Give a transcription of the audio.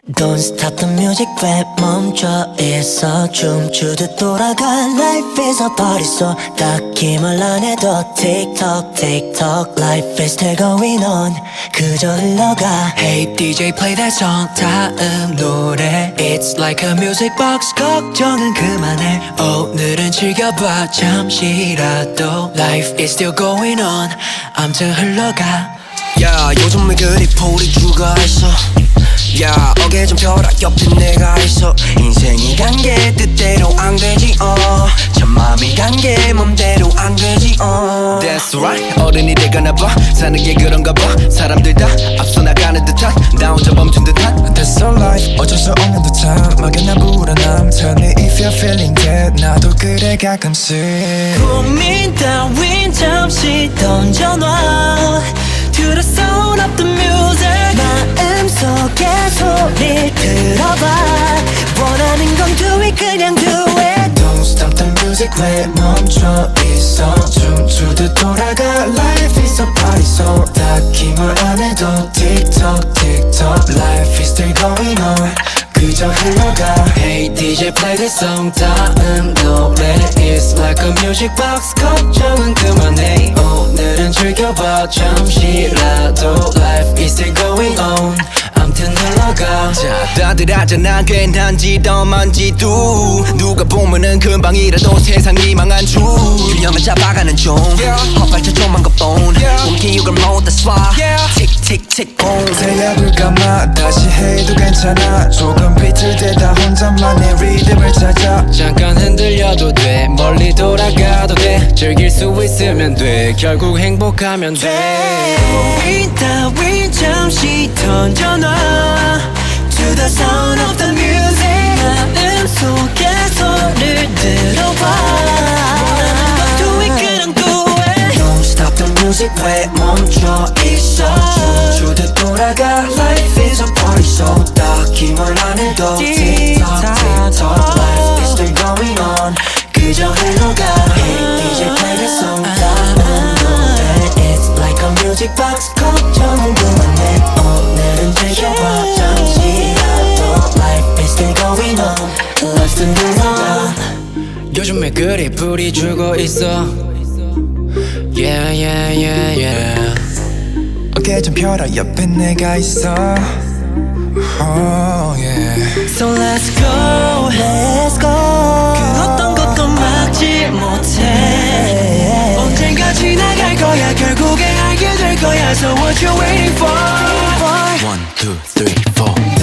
Don't stop the music 왜 멈춰 있어 춤추듯 돌아가 Life is a party so 딱히 말 안 해도 TikTok TikTok Life is still going on 그저 흘러가 Hey DJ play that song 다음 노래 It's like a music box 걱정은 그만해 오늘은 즐겨봐 잠시라도 Life is still going on 암튼 흘러가 야 요즘 왜 그리 풀이 죽어있어 야 어깨 좀 펴라 옆에 내가 있어 인생이 간 게 뜻대로 안 되지 참 맘이 간 게 맘대로 안 되지 That's right 어른이 돼가나 봐 사는 게 그런가 봐 사람들 다 앞서 나가는 듯한 나 혼자 멈춘 듯한 That's so life 어쩔 수 없는 듯한 막연한 불안함 Tell me if you're feeling that 나도 그래 가끔씩 고민 따윈 잠시 던져놔 To the sound of the music 마음속에 소리를 들어봐 원하는 건 do it 그냥 do it Don't stop the music 왜 멈춰 있어 춤추듯 돌아가 Life is a party so 딱히 뭘 안 해도 TikTok TikTok Life is still going on 그저 흘러가 Hey DJ play this song 다음 노래 It's like a music box 걱정은 그만해 오늘은 즐겨봐 잠시라도 Life is still going on 암튼 흘러가 자 다들 하잖아 괜한지 덤한지도 누가 보면은 금방이라도 세상이 망한 줄 균형을 잡아가는 중 헛발쳐 좀만 것뿐 움직임을 모두 쏴 틱틱틱 봉 새벽을 감아 다시 해도 괜찮아 조금 비틀대다 혼자만의 리듬을 찾아 잠깐 흔들려도 돼 멀리 돌아가도 돼 즐길 수 있으면 돼 결국 행복하면 돼 고민 따윈 잠시 던져놔 To the sound of the music 마음속에 소리를 들어봐 원하는 건 do it 그냥 do it Don't stop the music 왜 멈춰 있어 춤추듯 돌아가 Life is a party so 딱히 뭘 안 해도 TikTok TikTok Life is still going on 그저 흘러가 Hey DJ play the song 다음 노래 It's like a music box 걱정은 그만해 오늘은 즐겨봐 잠시라도 Life is still going on Let's do it 요즘 왜 그리 불이 죽어 있어 Yeah yeah yeah yeah 어깨 좀 펴라 옆에 내가 있어 Oh yeah So let's go Let's go 그 어떤 것도 막지 못해 언젠가 지나갈 거야 결국에 알게 될 거야 So what you waiting for 1, 2, 3, 4